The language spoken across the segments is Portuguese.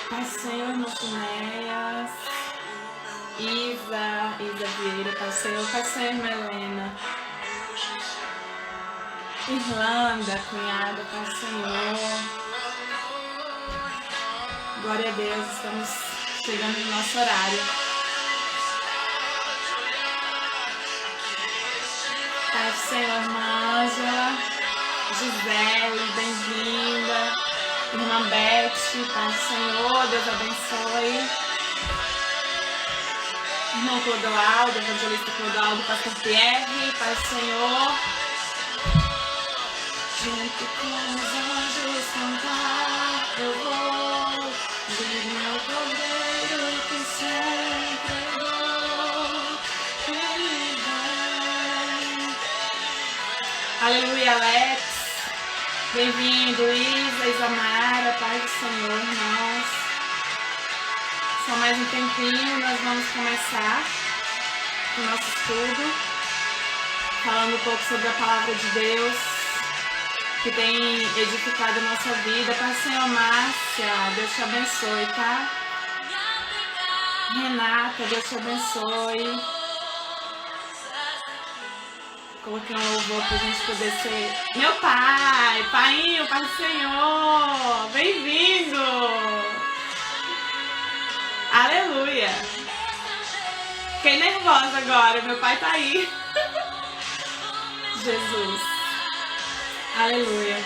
Pai do Senhor, irmão Finéias, Isa Vieira, Pai do Senhor, irmã Helena, Irlanda, cunhada, Pai do Senhor. Glória a Deus, estamos chegando no nosso horário. Pai do Senhor, irmã Ângela, Gisele, bem-vinda. Irmã Beth, Pai do Senhor, Deus abençoe. Irmão Clodoaldo, evangelista Clodoaldo, Pastor Pierre, Pai do Senhor. Junto com os anjos cantar, eu vou ver meu Cordeiro que sempre entregou. Ele vem. Aleluia, Alex. Bem-vindo, Isa, Isamara, Pai do Senhor, irmãos. Só mais um tempinho, nós vamos começar o nosso estudo, falando um pouco sobre a Palavra de Deus, que tem edificado a nossa vida. Pai do Senhor, Márcia, Deus te abençoe, tá? Renata, Deus te abençoe. Coloquei um louvor pra gente poder ser... Meu pai! Painho, Pai do Senhor! Bem-vindo! Aleluia! Fiquei nervosa agora, meu pai tá aí. Jesus! Aleluia!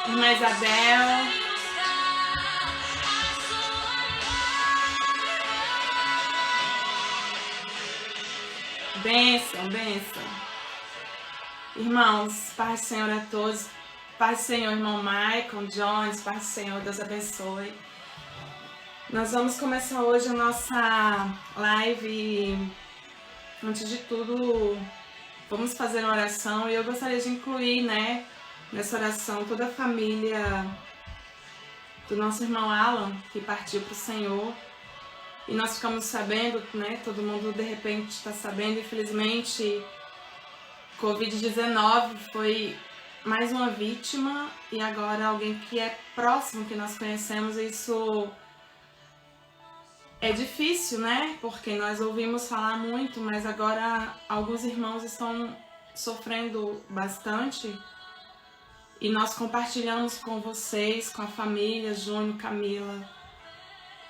Irmã Isabel... Bênção, bênção. Irmãos, paz do Senhor a todos. Paz do Senhor, irmão Michael, Jones, paz do Senhor, Deus abençoe. Nós vamos começar hoje a nossa live. Antes de tudo, vamos fazer uma oração e eu gostaria de incluir, nessa oração toda a família do nosso irmão Alan, que partiu para o Senhor. E nós ficamos sabendo, todo mundo de repente está sabendo, infelizmente, Covid-19 foi mais uma vítima e agora alguém que é próximo, que nós conhecemos. Isso é difícil, porque nós ouvimos falar muito, mas agora alguns irmãos estão sofrendo bastante e nós compartilhamos com vocês, com a família, Júnior, Camila,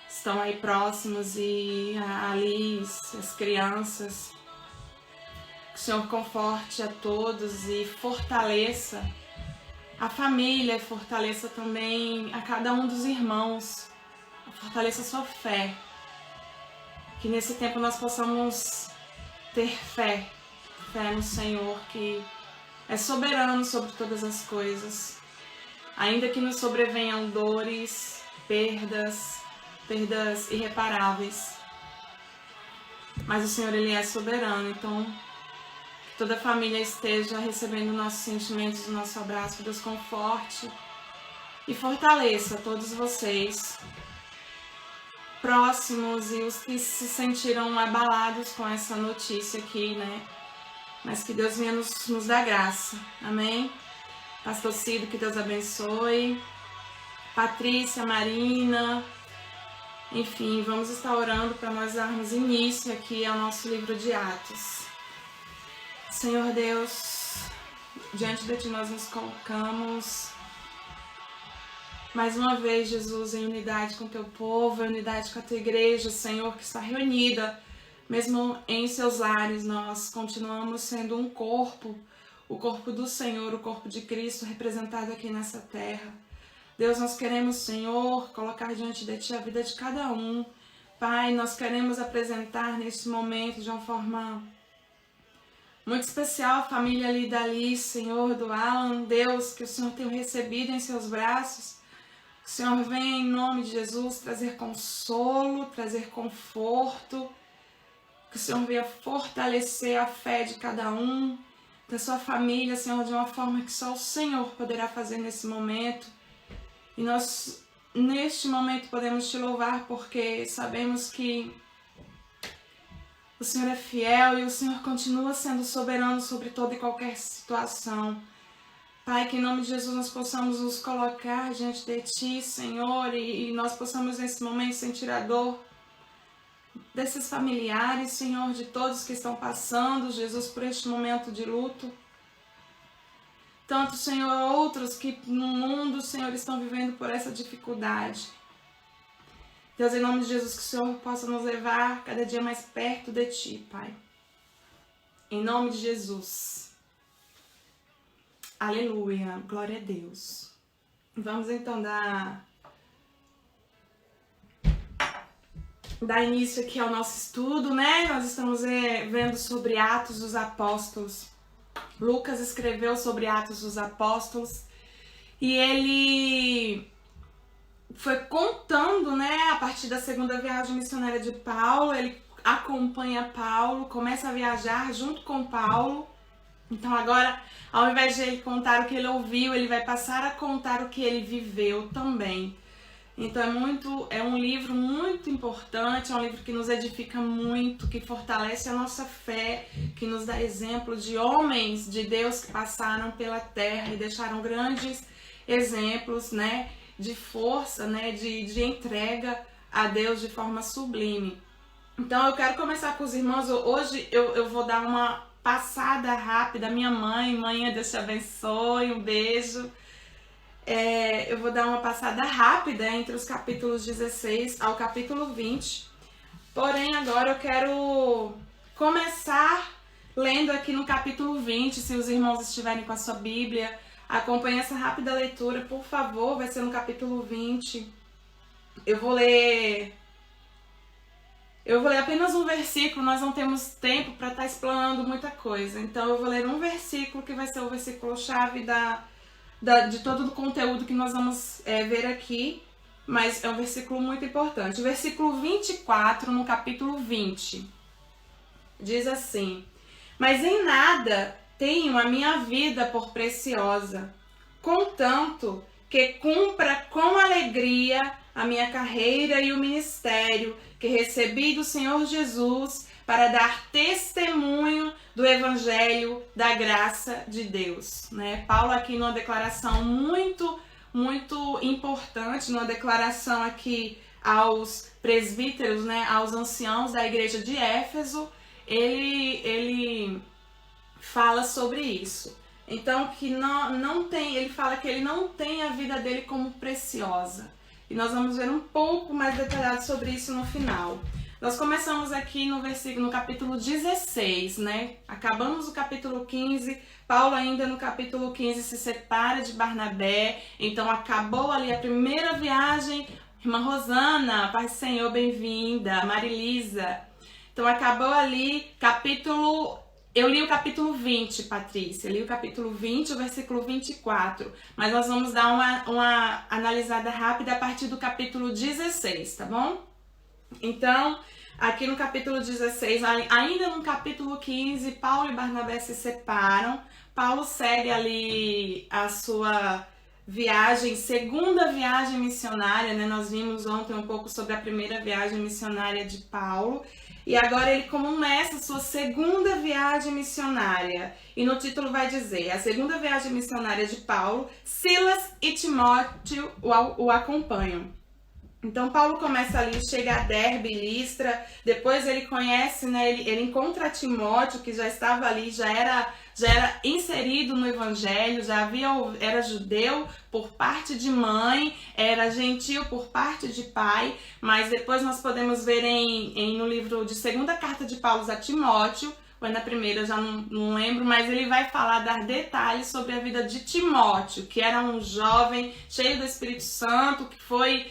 estão aí próximos, e a Alice, as crianças. Que o Senhor conforte a todos e fortaleça a família, fortaleça também a cada um dos irmãos, fortaleça a sua fé. Que nesse tempo nós possamos ter fé no Senhor, que é soberano sobre todas as coisas. Ainda que nos sobrevenham dores, perdas irreparáveis, mas o Senhor, Ele é soberano. Então, que toda a família esteja recebendo nossos sentimentos, o nosso abraço. Que Deus conforte e fortaleça todos vocês próximos e os que se sentiram abalados com essa notícia aqui, mas que Deus venha nos dar graça, amém? Pastor Cido, que Deus abençoe. Patrícia, Marina, enfim, vamos estar orando para nós darmos início aqui ao nosso livro de Atos. Senhor Deus, diante de Ti nós nos colocamos mais uma vez, Jesus, em unidade com o Teu povo, em unidade com a Tua igreja, Senhor, que está reunida, mesmo em seus lares. Nós continuamos sendo um corpo, o corpo do Senhor, o corpo de Cristo representado aqui nessa terra. Deus, nós queremos, Senhor, colocar diante de Ti a vida de cada um. Pai, nós queremos apresentar neste momento de uma forma muito especial a família ali da Alice, Senhor, do Alan. Deus, que o Senhor tenha recebido em seus braços. Que o Senhor venha em nome de Jesus trazer consolo, trazer conforto. Que o Senhor venha fortalecer a fé de cada um, da sua família, Senhor, de uma forma que só o Senhor poderá fazer nesse momento. E nós, neste momento, podemos Te louvar porque sabemos que o Senhor é fiel e o Senhor continua sendo soberano sobre toda e qualquer situação. Pai, que em nome de Jesus nós possamos nos colocar diante de Ti, Senhor, e nós possamos nesse momento sentir a dor desses familiares, Senhor, de todos que estão passando, Jesus, por este momento de luto. Tanto, Senhor, outros que no mundo, Senhor, estão vivendo por essa dificuldade. Deus, em nome de Jesus, que o Senhor possa nos levar cada dia mais perto de Ti, Pai. Em nome de Jesus. Aleluia. Glória a Deus. Vamos então dar início aqui ao nosso estudo, né? Nós estamos vendo sobre Atos dos Apóstolos. Lucas escreveu sobre Atos dos Apóstolos e ele foi contando, né, a partir da segunda viagem missionária de Paulo. Ele acompanha Paulo, começa a viajar junto com Paulo. Então agora, ao invés de ele contar o que ele ouviu, ele vai passar a contar o que ele viveu também. Então é um livro muito importante, é um livro que nos edifica muito, que fortalece a nossa fé, que nos dá exemplo de homens de Deus que passaram pela terra e deixaram grandes exemplos, né, de força, né, de entrega a Deus de forma sublime. Então eu quero começar com os irmãos. Hoje eu vou dar uma passada rápida. Minha mãe, Deus te abençoe, um beijo. Eu vou dar uma passada rápida entre os capítulos 16 ao capítulo 20. Porém, agora eu quero começar lendo aqui no capítulo 20. Se os irmãos estiverem com a sua Bíblia, acompanhe essa rápida leitura, por favor. Vai ser no capítulo 20. Eu vou ler apenas um versículo, nós não temos tempo para estar explanando muita coisa. Então eu vou ler um versículo que vai ser o versículo-chave de todo o conteúdo que nós vamos ver aqui, mas é um versículo muito importante. O versículo 24, no capítulo 20, diz assim: mas em nada tenho a minha vida por preciosa, contanto que cumpra com alegria a minha carreira e o ministério que recebi do Senhor Jesus para dar testemunho do Evangelho da graça de Deus, né? Paulo aqui numa declaração muito, muito importante, numa declaração aqui aos presbíteros, né, aos anciãos da igreja de Éfeso, ele fala sobre isso. Então, que ele fala que ele não tem a vida dele como preciosa. E nós vamos ver um pouco mais detalhado sobre isso no final. Nós começamos aqui no capítulo 16, né? Acabamos o capítulo 15, Paulo ainda no capítulo 15 se separa de Barnabé, então acabou ali a primeira viagem. Irmã Rosana, Paz do Senhor, bem-vinda. Marilisa. Então acabou ali eu li o capítulo 20, Patrícia, li o capítulo 20, o versículo 24, mas nós vamos dar uma analisada rápida a partir do capítulo 16, tá bom? Então, aqui no capítulo 16, ainda no capítulo 15, Paulo e Barnabé se separam. Paulo segue ali a sua segunda viagem missionária, né? Nós vimos ontem um pouco sobre a primeira viagem missionária de Paulo. E agora ele começa a sua segunda viagem missionária. E no título vai dizer: a segunda viagem missionária de Paulo, Silas e Timóteo o acompanham. Então Paulo começa ali, chega a Derbe e Listra, depois ele conhece, né, ele encontra Timóteo, que já estava ali, já era inserido no evangelho, era judeu por parte de mãe, era gentil por parte de pai, mas depois nós podemos ver no livro de segunda carta de Paulo a Timóteo, ou na primeira, já não lembro, mas ele vai dar detalhes sobre a vida de Timóteo, que era um jovem cheio do Espírito Santo, que foi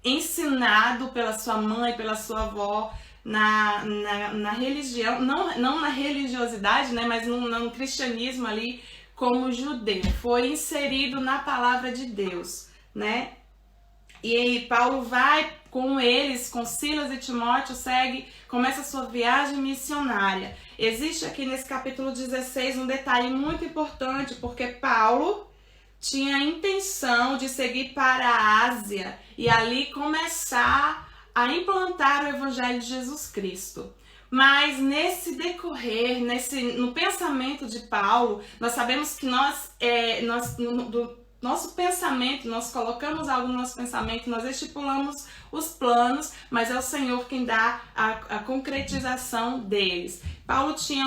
ensinado pela sua mãe, pela sua avó, na religião, não na religiosidade, né, mas no cristianismo ali, como judeu. Foi inserido na palavra de Deus, né? E aí Paulo vai com eles, com Silas e Timóteo, começa a sua viagem missionária. Existe aqui nesse capítulo 16 um detalhe muito importante, porque Paulo tinha a intenção de seguir para a Ásia e ali começar a implantar o Evangelho de Jesus Cristo. Mas nesse decorrer, no pensamento de Paulo, nós sabemos que nosso pensamento, nós colocamos algo no nosso pensamento, nós estipulamos os planos, mas é o Senhor quem dá a concretização deles. Paulo tinha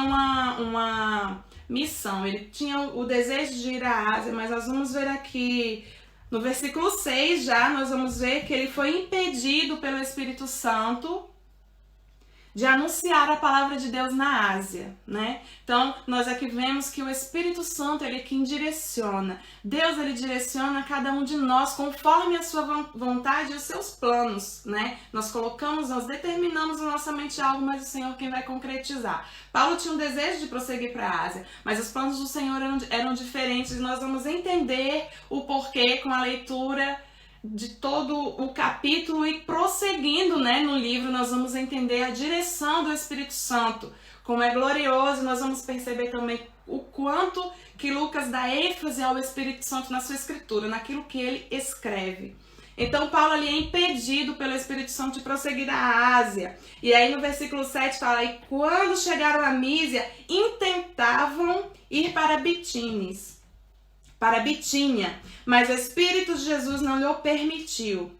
uma missão, ele tinha o desejo de ir à Ásia, mas nós vamos ver aqui no versículo 6 já, nós vamos ver que ele foi impedido pelo Espírito Santo de anunciar a palavra de Deus na Ásia, né? Então, nós aqui vemos que o Espírito Santo, ele é quem direciona. Deus, ele direciona cada um de nós conforme a sua vontade e os seus planos, né? Nós determinamos na nossa mente algo, mas o Senhor quem vai concretizar. Paulo tinha um desejo de prosseguir para a Ásia, mas os planos do Senhor eram diferentes e nós vamos entender o porquê com a leitura de todo o capítulo e prosseguindo, né, no livro, nós vamos entender a direção do Espírito Santo, como é glorioso. Nós vamos perceber também o quanto que Lucas dá ênfase ao Espírito Santo na sua escritura, naquilo que ele escreve. Então Paulo ali é impedido pelo Espírito Santo de prosseguir à Ásia. E aí no versículo 7 fala: e quando chegaram a Mísia, intentavam ir para Bitínia, mas o Espírito de Jesus não lhe permitiu.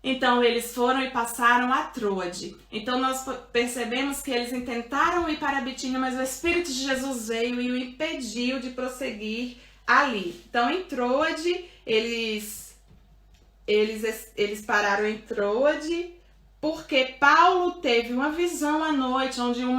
Então eles foram e passaram a Troade. Então nós percebemos que eles intentaram ir para Bitínia, mas o Espírito de Jesus veio e o impediu de prosseguir ali. Então em Troade, eles pararam em Troade, porque Paulo teve uma visão à noite, onde um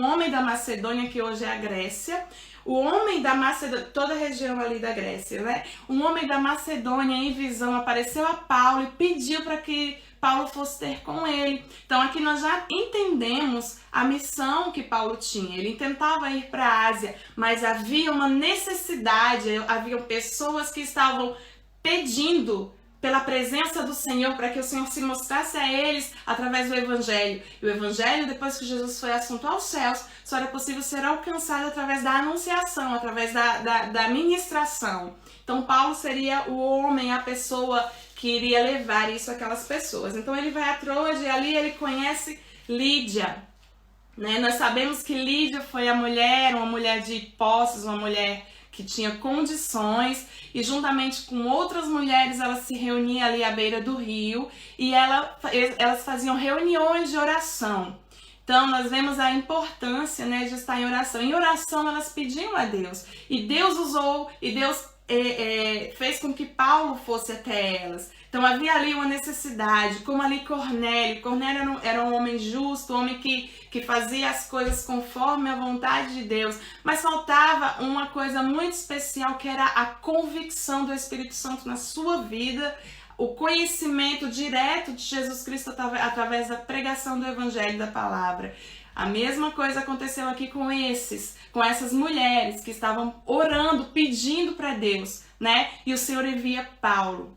homem da Macedônia, que hoje é a Grécia, o homem da Macedônia, toda a região ali da Grécia, né? Um homem da Macedônia em visão apareceu a Paulo e pediu para que Paulo fosse ter com ele. Então aqui nós já entendemos a missão que Paulo tinha. Ele tentava ir para a Ásia, mas havia uma necessidade, haviam pessoas que estavam pedindo pela presença do Senhor, para que o Senhor se mostrasse a eles através do Evangelho. E o Evangelho, depois que Jesus foi assunto aos céus, só era possível ser alcançado através da anunciação, através da ministração. Então Paulo seria o homem, a pessoa que iria levar isso àquelas pessoas. Então ele vai a Troade e ali ele conhece Lídia, né? Nós sabemos que Lídia foi uma mulher de posses, uma mulher que tinha condições, e juntamente com outras mulheres ela se reunia ali à beira do rio e elas faziam reuniões de oração. Então nós vemos a importância, né, de estar em oração. Em oração elas pediam a Deus e Deus usou e Deus fez com que Paulo fosse até elas. Então havia ali uma necessidade, como ali Cornélio. Cornélio era um homem justo, um homem que fazia as coisas conforme a vontade de Deus. Mas faltava uma coisa muito especial, que era a convicção do Espírito Santo na sua vida, o conhecimento direto de Jesus Cristo através da pregação do Evangelho, da palavra. A mesma coisa aconteceu aqui com essas mulheres que estavam orando, pedindo para Deus, né? E o Senhor envia Paulo.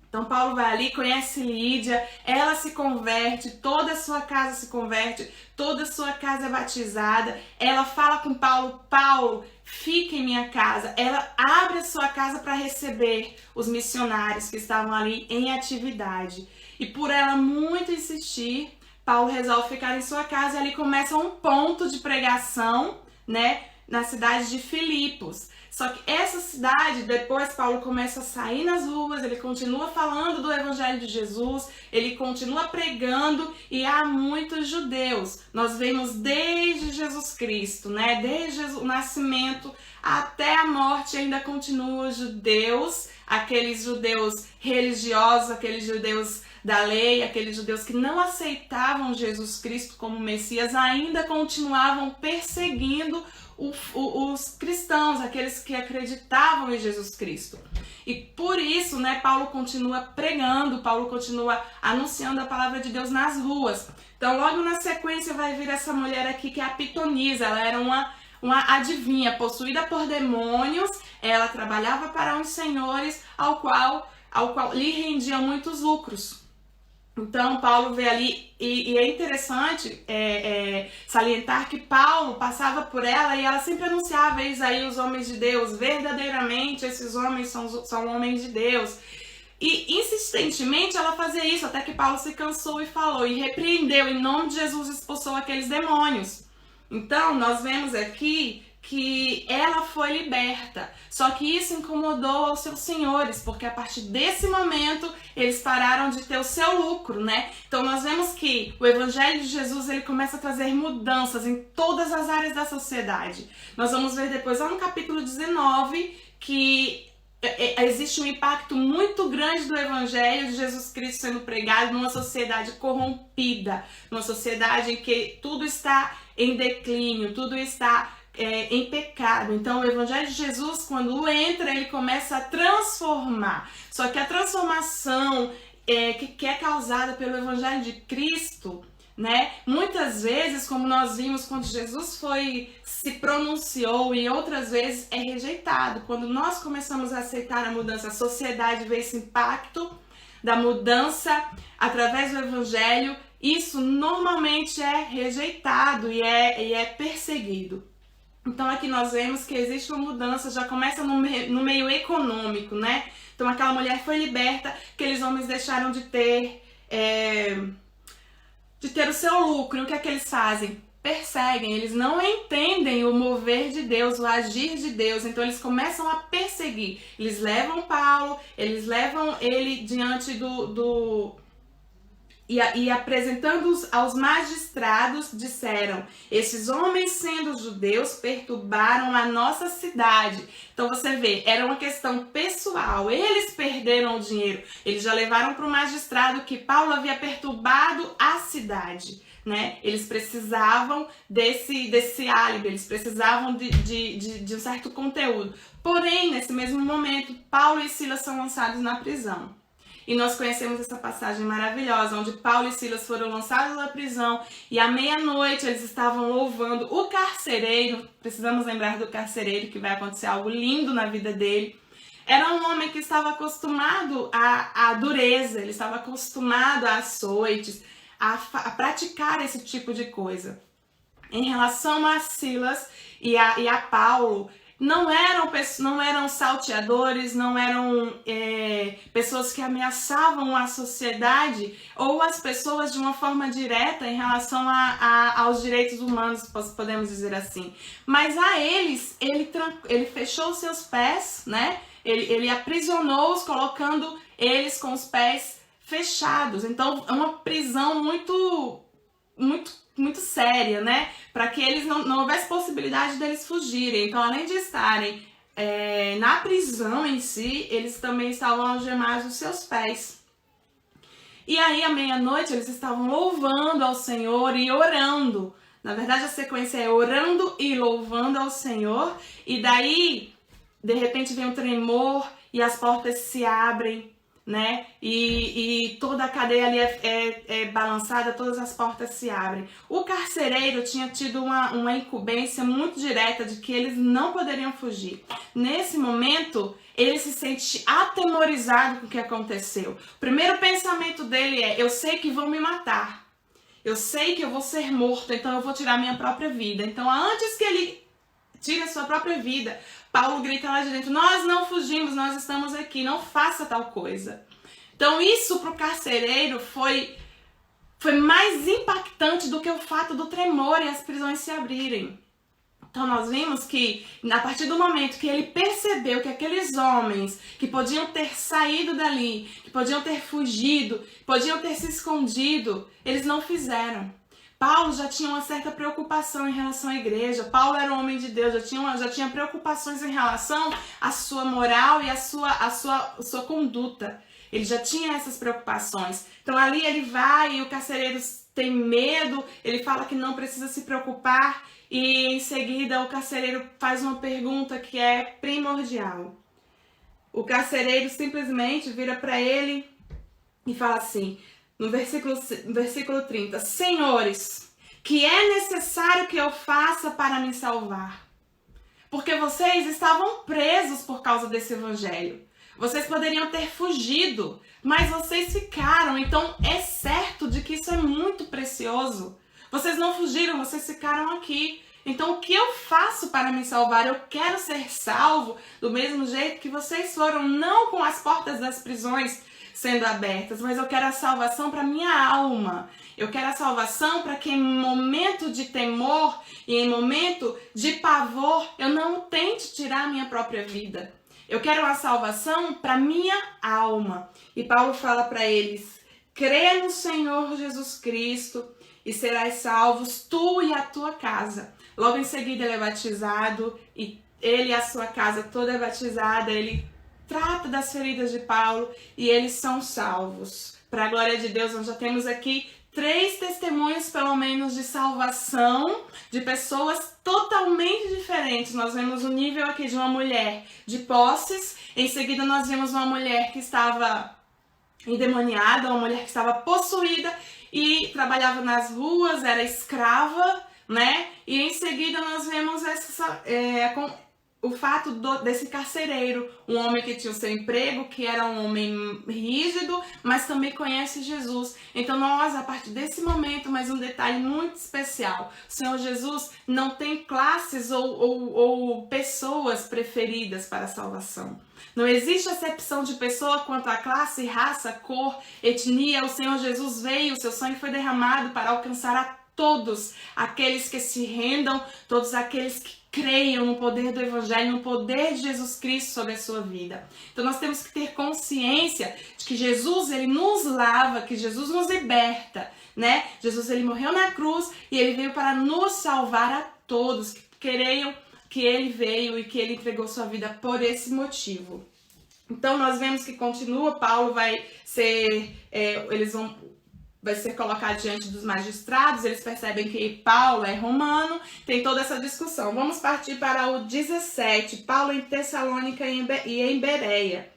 Então Paulo vai ali, conhece Lídia, ela se converte, toda a sua casa se converte, toda a sua casa é batizada. Ela fala com Paulo: Paulo, fica em minha casa. Ela abre a sua casa para receber os missionários que estavam ali em atividade. E por ela muito insistir, Paulo resolve ficar em sua casa e ali começa um ponto de pregação, né, na cidade de Filipos. Só que essa cidade, depois Paulo começa a sair nas ruas, ele continua falando do Evangelho de Jesus, ele continua pregando e há muitos judeus. Nós vemos desde Jesus Cristo, né, desde o nascimento até a morte, ainda continuam judeus, aqueles judeus religiosos, aqueles judeus da lei, aqueles judeus que não aceitavam Jesus Cristo como Messias, ainda continuavam perseguindo os cristãos, aqueles que acreditavam em Jesus Cristo. E por isso, né, Paulo continua pregando, Paulo continua anunciando a palavra de Deus nas ruas. Então logo na sequência vai vir essa mulher aqui, que é a Pitonisa. Ela era uma adivinha, possuída por demônios. Ela trabalhava para uns senhores ao qual lhe rendiam muitos lucros. Então Paulo vê ali, e é interessante salientar que Paulo passava por ela e ela sempre anunciava: eis aí os homens de Deus, verdadeiramente esses homens são homens de Deus. E insistentemente ela fazia isso, até que Paulo se cansou e falou, e repreendeu, em nome de Jesus expulsou aqueles demônios. Então, nós vemos aqui que ela foi liberta. Só que isso incomodou aos seus senhores, porque a partir desse momento eles pararam de ter o seu lucro, né? Então nós vemos que o Evangelho de Jesus ele começa a trazer mudanças em todas as áreas da sociedade. Nós vamos ver depois lá no capítulo 19 que existe um impacto muito grande do Evangelho de Jesus Cristo sendo pregado numa sociedade corrompida, numa sociedade em que tudo está em declínio, tudo está em pecado. Então o Evangelho de Jesus, quando entra, ele começa a transformar. Só que a transformação que é causada pelo Evangelho de Cristo, né? Muitas vezes, como nós vimos quando Jesus se pronunciou, e outras vezes é rejeitado. Quando nós começamos a aceitar a mudança, a sociedade vê esse impacto da mudança através do Evangelho, isso normalmente é rejeitado e é perseguido. Então aqui nós vemos que existe uma mudança, já começa no meio econômico, né? Então aquela mulher foi liberta, aqueles homens deixaram de ter o seu lucro. E o que é que eles fazem? Perseguem, eles não entendem o mover de Deus, o agir de Deus, então eles começam a perseguir. Eles levam Paulo, eles levam ele diante E apresentando-os aos magistrados, disseram: esses homens, sendo judeus, perturbaram a nossa cidade. Então você vê, era uma questão pessoal, eles perderam o dinheiro, eles já levaram para o magistrado que Paulo havia perturbado a cidade, né? Eles precisavam desse álibi, eles precisavam de um certo conteúdo. Porém, nesse mesmo momento, Paulo e Silas são lançados na prisão. E nós conhecemos essa passagem maravilhosa, onde Paulo e Silas foram lançados da prisão e à meia-noite eles estavam louvando o carcereiro. Precisamos lembrar do carcereiro, que vai acontecer algo lindo na vida dele. Era um homem que estava acostumado à dureza, ele estava acostumado a açoites, a praticar esse tipo de coisa. Em relação a Silas e a Paulo, não eram salteadores, não eram pessoas que ameaçavam a sociedade ou as pessoas de uma forma direta em relação aos direitos humanos, podemos dizer assim. Mas a eles, ele fechou seus pés, né? Ele aprisionou-os, colocando eles com os pés fechados. Então, é uma prisão muito séria, né? Para que eles não houvesse possibilidade deles fugirem. Então, além de estarem na prisão em si, eles também estavam algemados os seus pés. E aí, à meia-noite, eles estavam louvando ao Senhor e orando. Na verdade, a sequência é orando e louvando ao Senhor. E daí, de repente, vem um tremor e as portas se abrem, né? E toda a cadeia ali é balançada, todas as portas se abrem. O carcereiro tinha tido uma incumbência muito direta de que eles não poderiam fugir. Nesse momento, ele se sente atemorizado com o que aconteceu. O primeiro pensamento dele é: eu sei que vão me matar. Eu sei que eu vou ser morto, então eu vou tirar minha própria vida. Então, antes que ele tire a sua própria vida, Paulo grita lá de dentro: nós não fugimos, nós estamos aqui, não faça tal coisa. Então isso para o carcereiro foi mais impactante do que o fato do tremor e as prisões se abrirem. Então nós vimos que a partir do momento que ele percebeu que aqueles homens que podiam ter saído dali, que podiam ter fugido, podiam ter se escondido, eles não fizeram. Paulo já tinha uma certa preocupação em relação à igreja. Paulo era um homem de Deus, já tinha preocupações em relação à sua moral e à sua conduta. Ele já tinha essas preocupações. Então ali ele vai e o carcereiro tem medo, ele fala que não precisa se preocupar e em seguida o carcereiro faz uma pergunta que é primordial. O carcereiro simplesmente vira para ele e fala assim, no versículo 30, Senhores, que é necessário que eu faça para me salvar? Porque vocês estavam presos por causa desse evangelho. Vocês poderiam ter fugido, mas vocês ficaram. Então é certo de que isso é muito precioso. Vocês não fugiram, vocês ficaram aqui. Então, o que eu faço para me salvar? Eu quero ser salvo do mesmo jeito que vocês foram, não com as portas das prisões sendo abertas, mas eu quero a salvação para minha alma. Eu quero a salvação para que em momento de temor e em momento de pavor eu não tente tirar a minha própria vida. Eu quero a salvação para minha alma. E Paulo fala para eles: crê no Senhor Jesus Cristo e serás salvos, tu e a tua casa. Logo em seguida ele é batizado e ele e a sua casa toda é batizada. Ele trata das feridas de Paulo e eles são salvos. Para a glória de Deus, nós já temos aqui 3 testemunhos, pelo menos, de salvação de pessoas totalmente diferentes. Nós vemos o nível aqui de uma mulher de posses. Em seguida, nós vemos uma mulher que estava endemoniada, uma mulher que estava possuída e trabalhava nas ruas, era escrava, né? E em seguida, nós vemos o fato desse carcereiro, um homem que tinha o seu emprego, que era um homem rígido, mas também conhece Jesus. Então nós, a partir desse momento, mais um detalhe muito especial, o Senhor Jesus não tem classes ou pessoas preferidas para a salvação. Não existe acepção de pessoa quanto a classe, raça, cor, etnia. O Senhor Jesus veio, o seu sangue foi derramado para alcançar a todos aqueles que se rendam, todos aqueles que creiam no poder do Evangelho, no poder de Jesus Cristo sobre a sua vida. Então nós temos que ter consciência de que Jesus, ele nos lava, que Jesus nos liberta, né? Jesus, ele morreu na cruz e ele veio para nos salvar a todos que creiam que ele veio e que ele entregou sua vida por esse motivo. Então nós vemos que continua, Paulo vai ser colocado diante dos magistrados, eles percebem que Paulo é romano, tem toda essa discussão. Vamos partir para o 17, Paulo em Tessalônica e em Bereia.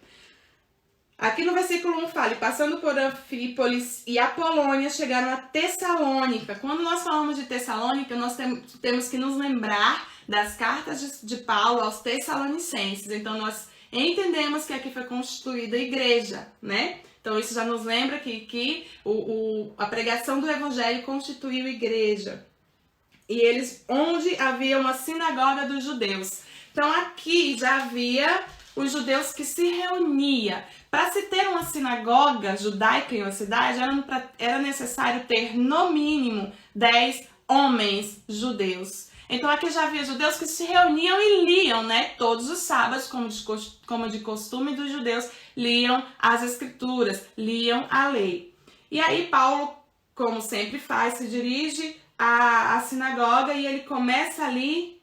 Aqui no versículo 1 fala: passando por Anfípolis e Apolônia, chegaram a Tessalônica. Quando nós falamos de Tessalônica, nós temos que nos lembrar das cartas de Paulo aos Tessalonicenses. Então nós entendemos que aqui foi constituída a igreja, né? Então isso já nos lembra que a pregação do evangelho constituiu igreja. E eles, onde havia uma sinagoga dos judeus. Então aqui já havia os judeus que se reuniam. Para se ter uma sinagoga judaica em uma cidade, era necessário ter no mínimo 10 homens judeus. Então aqui já havia judeus que se reuniam e liam, né? Todos os sábados, como de costume dos judeus, liam as escrituras, liam a lei. E aí Paulo, como sempre faz, se dirige à sinagoga e ele começa ali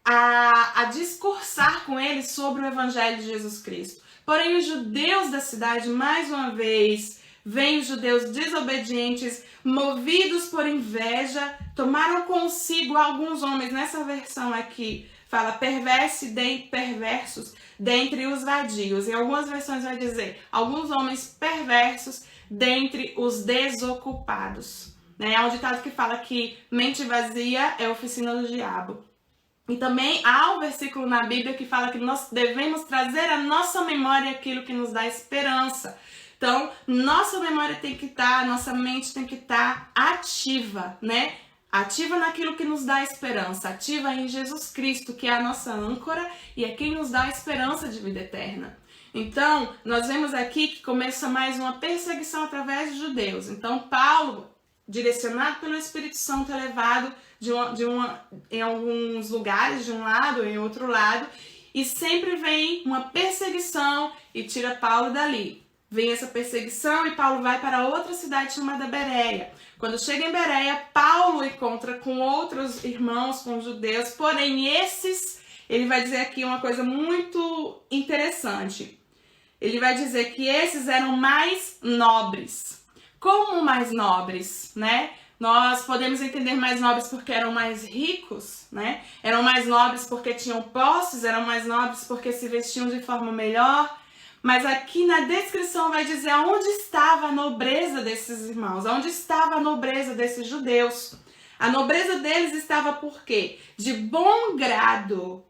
a discursar com eles sobre o evangelho de Jesus Cristo. Porém, os judeus da cidade, mais uma vez, vêm os judeus desobedientes, movidos por inveja, tomaram consigo alguns homens. Nessa versão aqui fala perversos dentre os vadios. Em algumas versões vai dizer alguns homens perversos dentre os desocupados. Né? Há um ditado que fala que mente vazia é oficina do diabo. E também há um versículo na Bíblia que fala que nós devemos trazer à nossa memória aquilo que nos dá esperança. Então, nossa memória tem que estar, nossa mente tem que estar ativa, né? Ativa naquilo que nos dá esperança, ativa em Jesus Cristo, que é a nossa âncora e é quem nos dá a esperança de vida eterna. Então, nós vemos aqui que começa mais uma perseguição através dos judeus. Então, Paulo, direcionado pelo Espírito Santo, é levado em alguns lugares, de um lado, em outro lado, e sempre vem uma perseguição e tira Paulo dali. Vem essa perseguição e Paulo vai para outra cidade chamada Bereia. Quando chega em Bereia, Paulo encontra com outros irmãos, com judeus, porém ele vai dizer aqui uma coisa muito interessante. Ele vai dizer que esses eram mais nobres. Como mais nobres, né? Nós podemos entender mais nobres porque eram mais ricos, né? Eram mais nobres porque tinham posses, eram mais nobres porque se vestiam de forma melhor. Mas aqui na descrição vai dizer aonde estava a nobreza desses irmãos, aonde estava a nobreza desses judeus. A nobreza deles estava por quê? De bom grado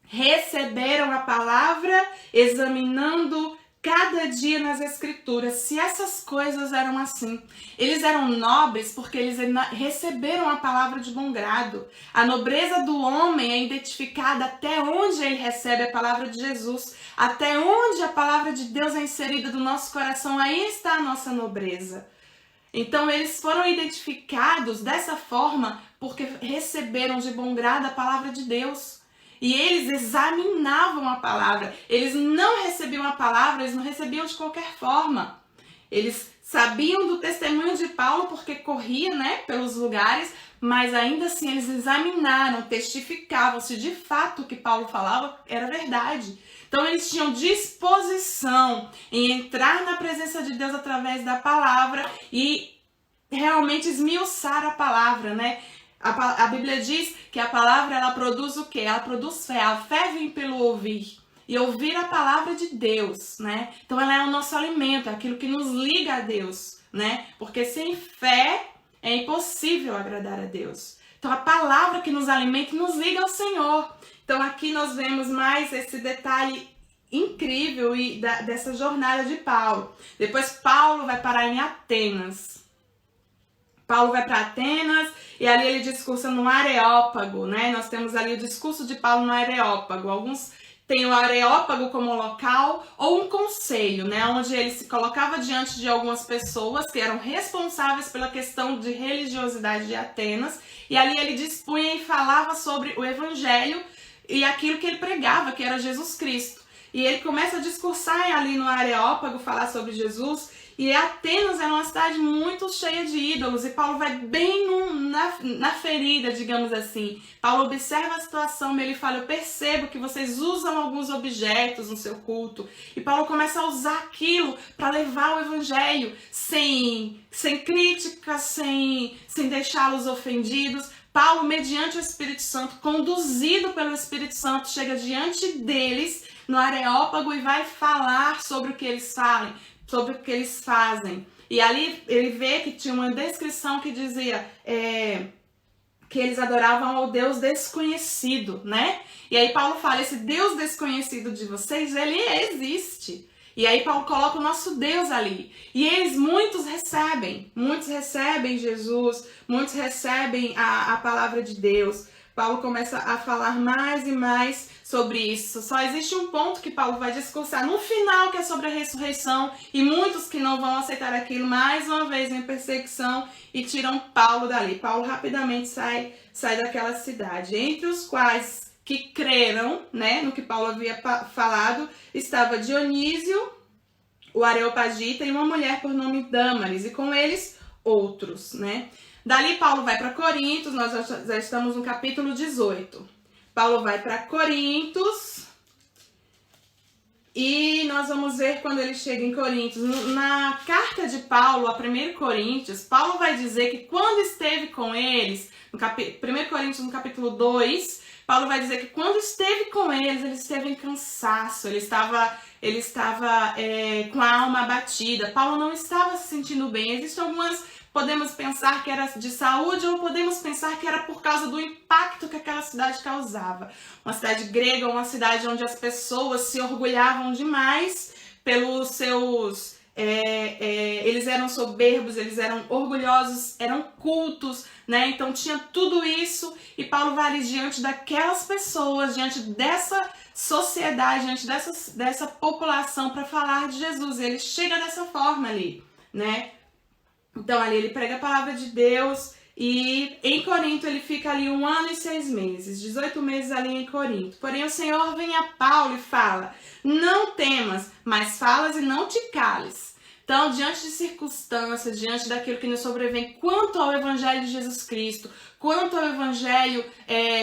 receberam a palavra, examinando cada dia nas Escrituras se essas coisas eram assim. Eles eram nobres porque eles receberam a palavra de bom grado. A nobreza do homem é identificada até onde ele recebe a palavra de Jesus, até onde a palavra de Deus é inserida no nosso coração, aí está a nossa nobreza. Então eles foram identificados dessa forma porque receberam de bom grado a palavra de Deus. E eles examinavam a palavra. Eles não recebiam a palavra, eles não recebiam de qualquer forma. Eles sabiam do testemunho de Paulo porque corria, né, pelos lugares, mas ainda assim eles examinaram, testificavam se de fato o que Paulo falava era verdade. Então eles tinham disposição em entrar na presença de Deus através da palavra e realmente esmiuçar a palavra, né? A Bíblia diz que a palavra, ela produz o quê? Ela produz fé. A fé vem pelo ouvir. E ouvir a palavra de Deus, né? Então ela é o nosso alimento, é aquilo que nos liga a Deus, né? Porque sem fé é impossível agradar a Deus. Então a palavra que nos alimenta nos liga ao Senhor. Então aqui nós vemos mais esse detalhe incrível dessa jornada de Paulo. Depois Paulo vai parar em Atenas. Paulo vai para Atenas e ali ele discursa no Areópago, né? Nós temos ali o discurso de Paulo no Areópago. Alguns têm o Areópago como local ou um conselho, né? Onde ele se colocava diante de algumas pessoas que eram responsáveis pela questão de religiosidade de Atenas. E ali ele dispunha e falava sobre o evangelho e aquilo que ele pregava, que era Jesus Cristo. E ele começa a discursar ali no Areópago, falar sobre Jesus. E Atenas era uma cidade muito cheia de ídolos, e Paulo vai bem na ferida, digamos assim. Paulo observa a situação, ele fala, eu percebo que vocês usam alguns objetos no seu culto. E Paulo começa a usar aquilo para levar o evangelho, sem crítica, sem deixá-los ofendidos. Paulo, mediante o Espírito Santo, conduzido pelo Espírito Santo, chega diante deles no Areópago e vai falar sobre o que eles falam, sobre o que eles fazem. E ali ele vê que tinha uma descrição que dizia que eles adoravam ao Deus desconhecido, né? E aí Paulo fala, esse Deus desconhecido de vocês, ele existe. E aí Paulo coloca o nosso Deus ali. E eles, muitos recebem Jesus, muitos recebem a palavra de Deus. Paulo começa a falar mais e mais sobre isso. Só existe um ponto que Paulo vai discursar no final, que é sobre a ressurreição, e muitos que não vão aceitar aquilo, mais uma vez em perseguição, e tiram Paulo dali. Paulo rapidamente sai daquela cidade, entre os quais que creram, né, no que Paulo havia falado, estava Dionísio, o Areopagita, e uma mulher por nome Dâmaris, e com eles outros, né? Dali Paulo vai para Corintos, nós já estamos no capítulo 18. Paulo vai para Corintos e nós vamos ver quando ele chega em Corintos. Na carta de Paulo a 1 Coríntios, Paulo vai dizer que quando esteve com eles, no 1 Coríntios no capítulo 2, Paulo vai dizer que quando esteve com eles, ele esteve em cansaço, ele estava com a alma abatida. Paulo não estava se sentindo bem. Existem algumas... Podemos pensar que era de saúde ou podemos pensar que era por causa do impacto que aquela cidade causava. Uma cidade grega, uma cidade onde as pessoas se orgulhavam demais pelos seus... eles eram soberbos, eles eram orgulhosos, eram cultos, né? Então tinha tudo isso e Paulo vai ali diante daquelas pessoas, diante dessa sociedade, diante dessa população para falar de Jesus. Ele chega dessa forma ali, né? Então ali ele prega a palavra de Deus e em Corinto ele fica ali 1 ano e 6 meses, 18 meses ali em Corinto. Porém o Senhor vem a Paulo e fala, não temas, mas falas e não te cales. Então diante de circunstâncias, diante daquilo que nos sobrevém, quanto ao Evangelho de Jesus Cristo, quanto ao Evangelho,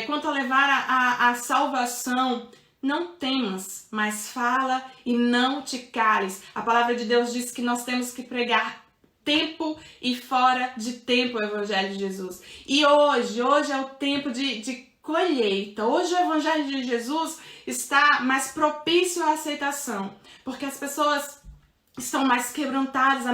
quanto a levar a salvação, não temas, mas fala e não te cales. A palavra de Deus diz que nós temos que pregar tempo e fora de tempo o Evangelho de Jesus. E hoje é o tempo de colheita. Hoje o Evangelho de Jesus está mais propício à aceitação, porque as pessoas estão mais quebrantadas,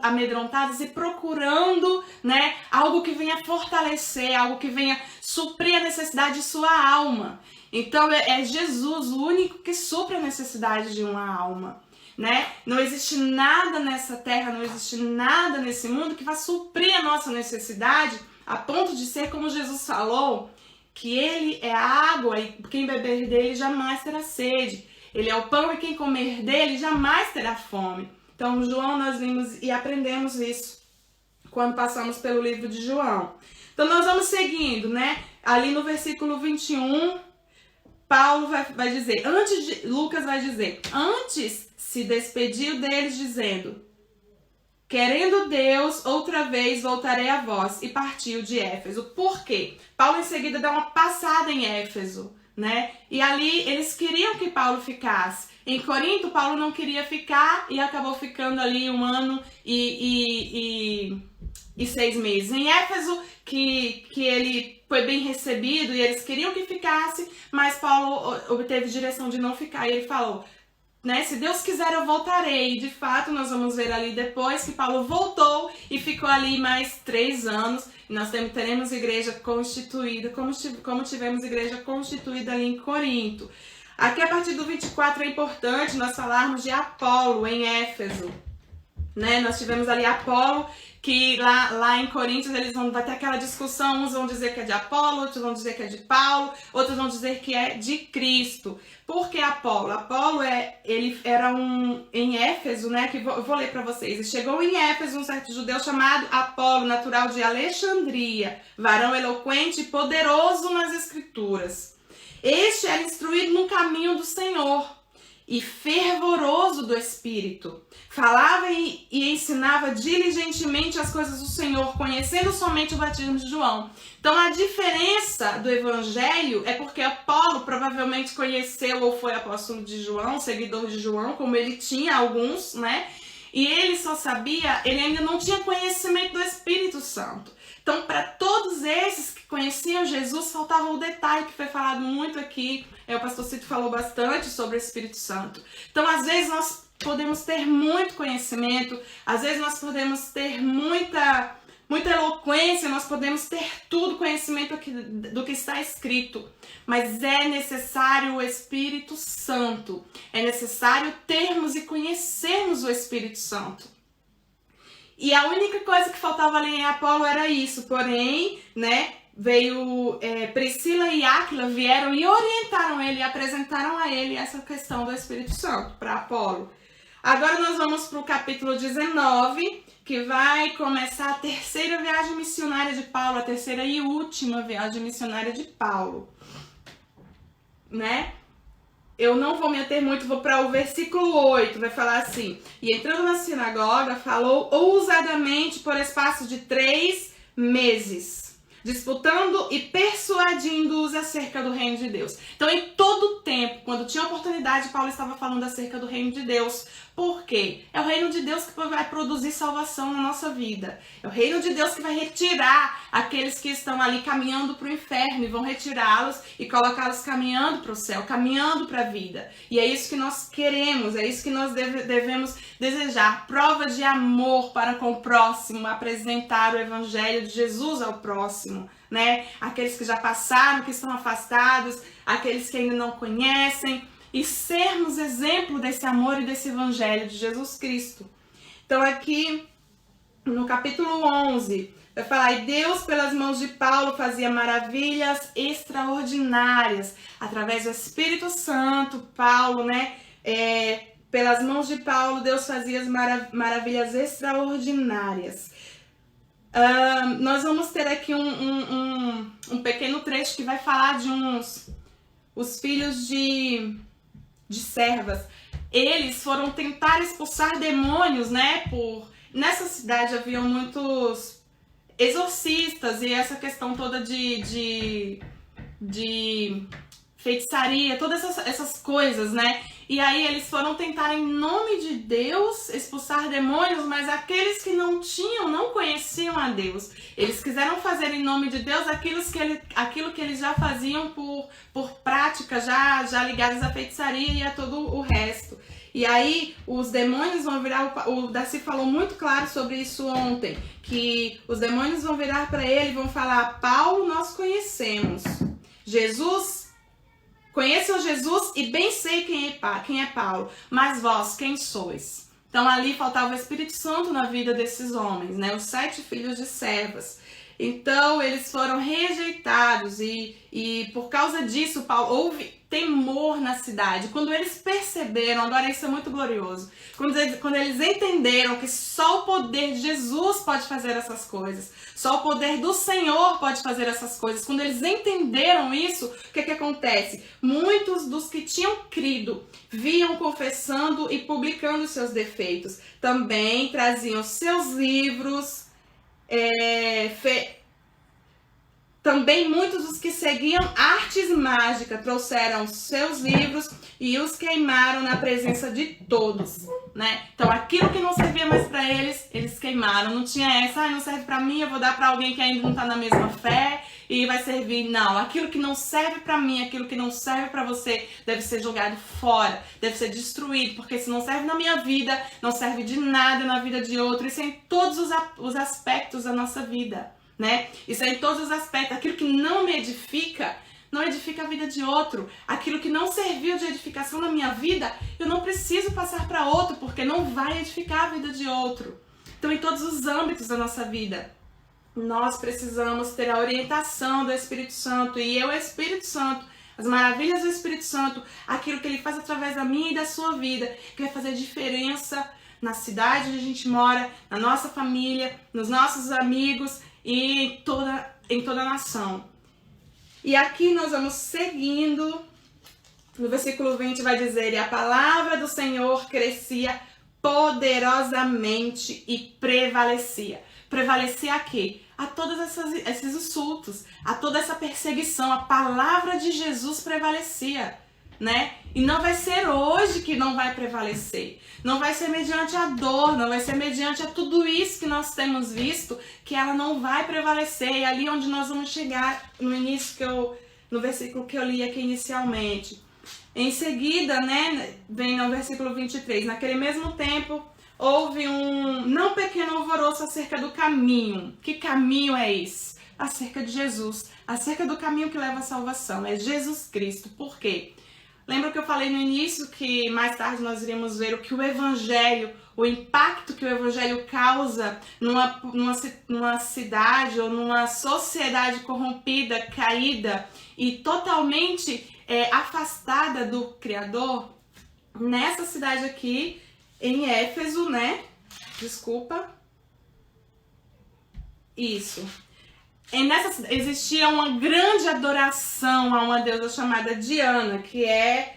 amedrontadas e procurando, né, algo que venha fortalecer, algo que venha suprir a necessidade de sua alma. Então é Jesus o único que supre a necessidade de uma alma, né? Não existe nada nessa terra, não existe nada nesse mundo que vá suprir a nossa necessidade a ponto de ser como Jesus falou, que ele é a água e quem beber dele jamais terá sede. Ele é o pão e quem comer dele jamais terá fome. Então, João, nós vimos e aprendemos isso quando passamos pelo livro de João. Então, nós vamos seguindo, né? Ali no versículo 21, Paulo vai dizer, Lucas vai dizer, antes se despediu deles dizendo, querendo Deus, outra vez voltarei a vós, e partiu de Éfeso. Por quê? Paulo em seguida dá uma passada em Éfeso, né? E ali eles queriam que Paulo ficasse. Em Corinto, Paulo não queria ficar e acabou ficando ali 1 ano e 6 meses. Em Éfeso, que ele foi bem recebido e eles queriam que ficasse, mas Paulo obteve direção de não ficar e ele falou, né, se Deus quiser eu voltarei. E de fato nós vamos ver ali depois que Paulo voltou e ficou ali mais 3 anos. E nós teremos igreja constituída, como tivemos igreja constituída ali em Corinto. Aqui a partir do 24 é importante nós falarmos de Apolo em Éfeso, né? Nós tivemos ali Apolo, que lá em Coríntios vai ter aquela discussão, uns vão dizer que é de Apolo, outros vão dizer que é de Paulo, outros vão dizer que é de Cristo. Por que Apolo? Apolo ele era em Éfeso, né? Que eu vou ler para vocês. E chegou em Éfeso um certo judeu chamado Apolo, natural de Alexandria, varão eloquente e poderoso nas escrituras. Este era instruído no caminho do Senhor e fervoroso do Espírito. Falava e ensinava diligentemente as coisas do Senhor, conhecendo somente o batismo de João. Então a diferença do evangelho é porque Apolo provavelmente conheceu ou foi apóstolo de João, seguidor de João, como ele tinha alguns, né? E ele só sabia, ele ainda não tinha conhecimento do Espírito Santo. Então, para todos esses que conheciam Jesus, faltava o detalhe que foi falado muito aqui. O pastor Cito falou bastante sobre o Espírito Santo. Então, às vezes, nós podemos ter muito conhecimento, às vezes nós podemos ter muita eloquência, nós podemos ter tudo conhecimento do que está escrito. Mas é necessário o Espírito Santo. É necessário termos e conhecermos o Espírito Santo. E a única coisa que faltava ali em Apolo era isso. Porém, né, veio Priscila e Áquila, vieram e orientaram ele, e apresentaram a ele essa questão do Espírito Santo para Apolo. Agora nós vamos para o capítulo 19, que vai começar a terceira viagem missionária de Paulo, a terceira e última viagem missionária de Paulo, né? Eu não vou me ater muito, vou para o versículo 8, vai falar assim: e entrando na sinagoga, falou ousadamente por espaço de 3 meses, disputando e persuadindo-os acerca do reino de Deus. Então, em todo tempo, quando tinha oportunidade, Paulo estava falando acerca do reino de Deus. Por quê? É o reino de Deus que vai produzir salvação na nossa vida. É o reino de Deus que vai retirar aqueles que estão ali caminhando para o inferno e vão retirá-los e colocá-los caminhando para o céu, caminhando para a vida. E é isso que nós queremos, é isso que nós devemos desejar. Prova de amor para com o próximo, apresentar o evangelho de Jesus ao próximo, né? Aqueles que já passaram, que estão afastados, aqueles que ainda não conhecem. E sermos exemplo desse amor e desse evangelho de Jesus Cristo. Então aqui no capítulo 11, vai falar, e Deus pelas mãos de Paulo fazia maravilhas extraordinárias. Através do Espírito Santo, Paulo, né? Pelas mãos de Paulo, Deus fazia as maravilhas extraordinárias. Nós vamos ter aqui um pequeno trecho que vai falar de os filhos de servas. Eles foram tentar expulsar demônios, né? Nessa cidade haviam muitos exorcistas e essa questão toda de feitiçaria, todas essas coisas, né? E aí eles foram tentar em nome de Deus expulsar demônios, mas aqueles que não conheciam a Deus. Eles quiseram fazer em nome de Deus aquilo que eles já faziam por prática, já ligadas à feitiçaria e a todo o resto. E aí os demônios vão virar, o Darcy falou muito claro sobre isso ontem, que os demônios vão virar para ele e vão falar, Paulo nós conhecemos, Jesus Conheço Jesus e bem sei quem é Paulo, mas vós, quem sois? Então ali faltava o Espírito Santo na vida desses homens, né? Os 7 filhos de servas. Então eles foram rejeitados e por causa disso, Paulo, houve temor na cidade. Quando eles perceberam, agora isso é muito glorioso, quando eles entenderam que só o poder de Jesus pode fazer essas coisas, só o poder do Senhor pode fazer essas coisas, quando eles entenderam isso, o que acontece? Muitos dos que tinham crido vinham confessando e publicando seus defeitos. Também traziam seus livros. Também muitos dos que seguiam artes mágicas trouxeram seus livros e os queimaram na presença de todos, né? Então aquilo que não servia mais para eles, eles queimaram. Não tinha essa, não serve para mim, eu vou dar para alguém que ainda não está na mesma fé e vai servir. Não, aquilo que não serve para mim, aquilo que não serve para você, deve ser jogado fora, deve ser destruído, porque se não serve na minha vida, não serve de nada na vida de outro. Isso é em todos os aspectos da nossa vida, né? Isso é em todos os aspectos. Aquilo que não me edifica, não edifica a vida de outro. Aquilo que não serviu de edificação na minha vida, eu não preciso passar para outro, porque não vai edificar a vida de outro. Então, em todos os âmbitos da nossa vida, nós precisamos ter a orientação do Espírito Santo. E o Espírito Santo, as maravilhas do Espírito Santo, aquilo que ele faz através da minha e da sua vida, que vai fazer diferença na cidade onde a gente mora, na nossa família, nos nossos amigos e em toda a nação. E aqui nós vamos seguindo, no versículo 20 vai dizer: e a palavra do Senhor crescia poderosamente e prevalecia. Prevalecia a quê? A todos esses insultos, a toda essa perseguição. A palavra de Jesus prevalecia, né? E não vai ser hoje que não vai prevalecer. Não vai ser mediante a dor, não vai ser mediante a tudo isso que nós temos visto, que ela não vai prevalecer. E ali onde nós vamos chegar no início, no versículo que eu li aqui inicialmente. Em seguida, né, vem no versículo 23. Naquele mesmo tempo, houve um não pequeno alvoroço acerca do caminho. Que caminho é esse? Acerca de Jesus. Acerca do caminho que leva à salvação. É Jesus Cristo. Por quê? Lembra que eu falei no início que mais tarde nós iríamos ver o que o Evangelho, o impacto que o Evangelho causa numa cidade ou numa sociedade corrompida, caída e totalmente afastada do Criador? Nessa cidade aqui, em Éfeso, né? Desculpa. Isso. Existia uma grande adoração a uma deusa chamada Diana, que é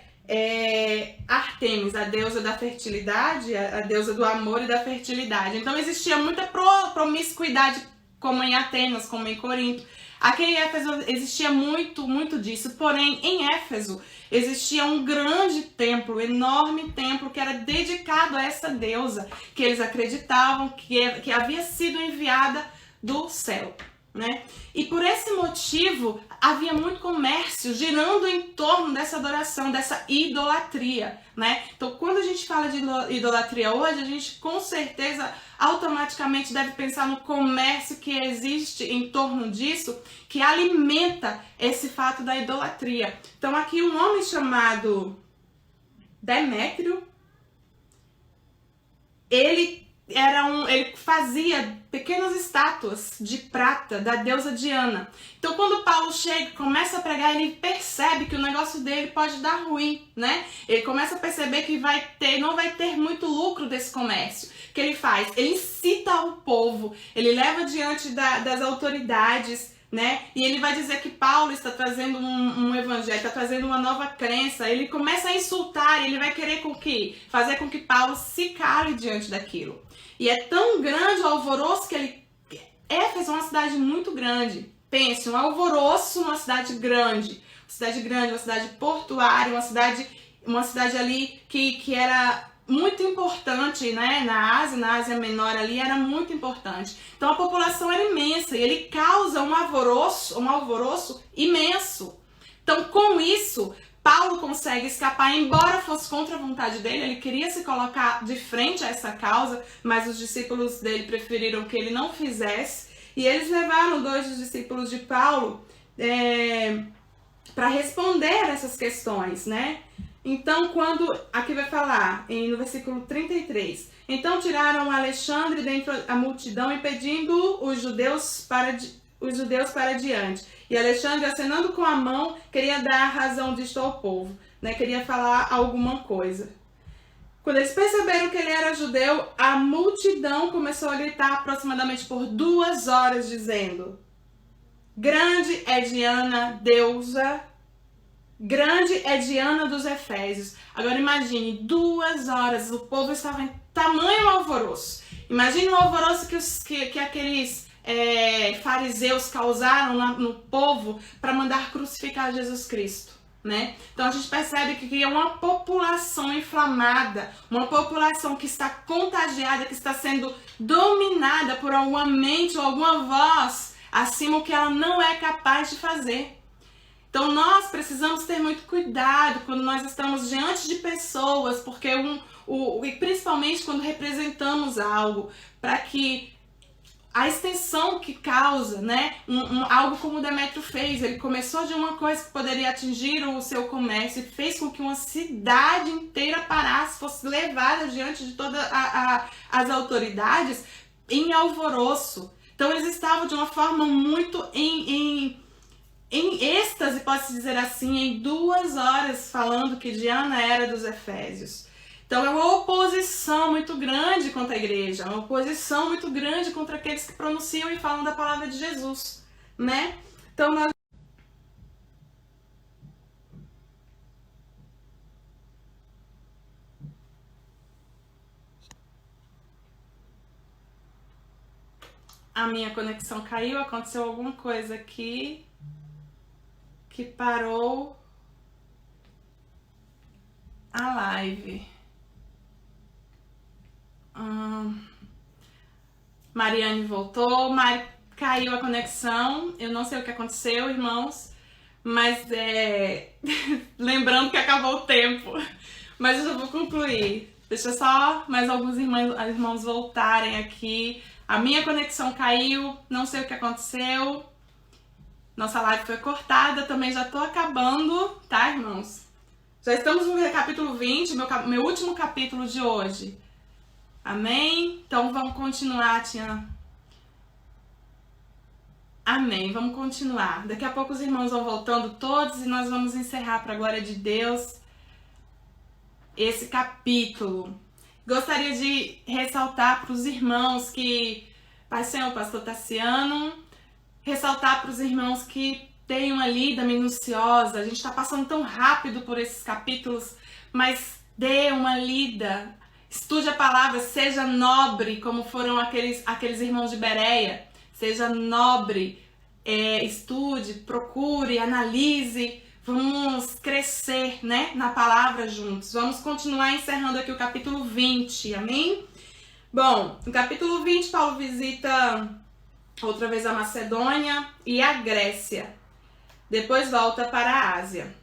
Ártemis, a deusa da fertilidade, a deusa do amor e da fertilidade. Então existia muita promiscuidade, como em Atenas, como em Corinto. Aqui em Éfeso existia muito disso, porém em Éfeso existia um grande templo, enorme templo, que era dedicado a essa deusa, que eles acreditavam que havia sido enviada do céu, né? E por esse motivo havia muito comércio girando em torno dessa adoração, dessa idolatria, né? Então quando a gente fala de idolatria hoje, a gente com certeza automaticamente deve pensar no comércio que existe em torno disso, que alimenta esse fato da idolatria. Então aqui um homem chamado Demétrio, ele fazia pequenas estátuas de prata da deusa Diana. Então quando Paulo chega, começa a pregar, ele percebe que o negócio dele pode dar ruim, né? Ele começa a perceber que não vai ter muito lucro desse comércio. O que ele faz? Ele incita o povo, ele leva diante das autoridades, né? E ele vai dizer que Paulo está trazendo um evangelho, está trazendo uma nova crença. Ele começa a insultar, ele vai querer fazer com que Paulo se cale diante daquilo. E é tão grande o alvoroço que Éfeso é uma cidade muito grande. Pense, um alvoroço numa cidade grande, uma cidade portuária, uma cidade ali que era muito importante, né? Na Ásia Menor ali era muito importante. Então a população era imensa e ele causa um alvoroço imenso. Então com isso, Paulo consegue escapar, embora fosse contra a vontade dele, ele queria se colocar de frente a essa causa, mas os discípulos dele preferiram que ele não fizesse. E eles levaram 2 dos discípulos de Paulo para responder essas questões, né? Então, quando aqui vai falar no versículo 33, então tiraram Alexandre dentre a multidão, impedindo os judeus para diante. E Alexandre, acenando com a mão, queria dar razão disto ao povo, né? Queria falar alguma coisa. Quando eles perceberam que ele era judeu, a multidão começou a gritar aproximadamente por 2 horas, dizendo: grande é Diana, deusa, grande é Diana dos Efésios. Agora imagine, 2 horas, o povo estava em tamanho alvoroço. Imagine o alvoroço que aqueles fariseus causaram no povo para mandar crucificar Jesus Cristo, né? Então a gente percebe que é uma população inflamada, uma população que está contagiada, que está sendo dominada por alguma mente ou alguma voz acima, o que ela não é capaz de fazer. Então nós precisamos ter muito cuidado quando nós estamos diante de pessoas, porque e principalmente quando representamos algo, para que a extensão que causa, né? Algo como o Demétrio fez, ele começou de uma coisa que poderia atingir o seu comércio e fez com que uma cidade inteira parasse, fosse levada diante de todas as autoridades em alvoroço. Então eles estavam de uma forma muito em êxtase, pode-se dizer assim, em 2 horas falando que Diana era dos Efésios. Então é uma oposição muito grande contra a igreja, uma oposição muito grande contra aqueles que pronunciam e falam da palavra de Jesus, né? Então nós... A minha conexão caiu, aconteceu alguma coisa aqui que parou a live. Mariane voltou, caiu a conexão, eu não sei o que aconteceu, irmãos, mas lembrando que acabou o tempo, mas eu já vou concluir. Deixa só mais alguns irmãos voltarem aqui. A minha conexão caiu, não sei o que aconteceu, nossa live foi cortada, também já tô acabando, tá, irmãos? Já estamos no capítulo 20, meu último capítulo de hoje. Amém? Então vamos continuar, Tia. Amém, vamos continuar. Daqui a pouco os irmãos vão voltando todos e nós vamos encerrar para a glória de Deus esse capítulo. Gostaria de ressaltar para os irmãos que... Pai Senhor, Pastor Tassiano, ressaltar para os irmãos que tenham uma lida minuciosa. A gente está passando tão rápido por esses capítulos, mas dê uma lida. Estude a palavra, seja nobre, como foram aqueles irmãos de Bereia. Seja nobre, estude, procure, analise. Vamos crescer, né, na palavra juntos. Vamos continuar encerrando aqui o capítulo 20, amém? Bom, no capítulo 20, Paulo visita outra vez a Macedônia e a Grécia. Depois volta para a Ásia.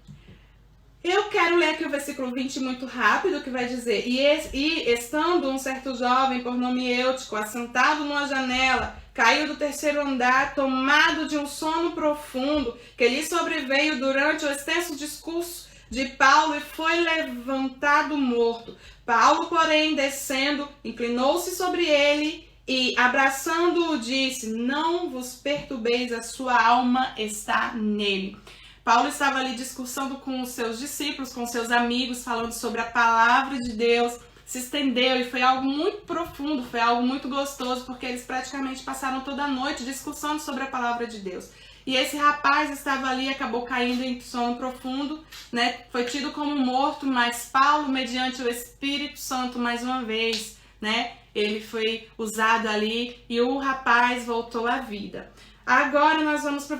Eu quero ler aqui o versículo 20 muito rápido, que vai dizer: E estando um certo jovem por nome Eutico, assentado numa janela, caiu do 3º andar, tomado de um sono profundo, que lhe sobreveio durante o extenso discurso de Paulo, e foi levantado morto. Paulo, porém, descendo, inclinou-se sobre ele e, abraçando-o, disse: Não vos perturbeis, a sua alma está nele. Paulo estava ali discursando com os seus discípulos, com seus amigos, falando sobre a palavra de Deus, se estendeu e foi algo muito profundo, foi algo muito gostoso, porque eles praticamente passaram toda a noite discussando sobre a palavra de Deus. E esse rapaz estava ali, acabou caindo em sono profundo, né? Foi tido como morto, mas Paulo, mediante o Espírito Santo, mais uma vez, né? Ele foi usado ali e o rapaz voltou à vida. Agora nós vamos para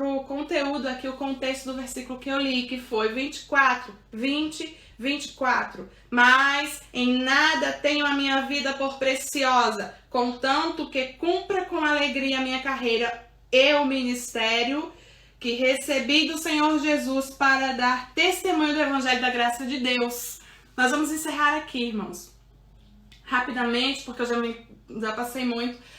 o conteúdo aqui, o contexto do versículo que eu li, que foi 24. Mas em nada tenho a minha vida por preciosa, contanto que cumpra com alegria a minha carreira e o ministério que recebi do Senhor Jesus para dar testemunho do Evangelho da graça de Deus. Nós vamos encerrar aqui, irmãos, rapidamente, porque eu já passei muito.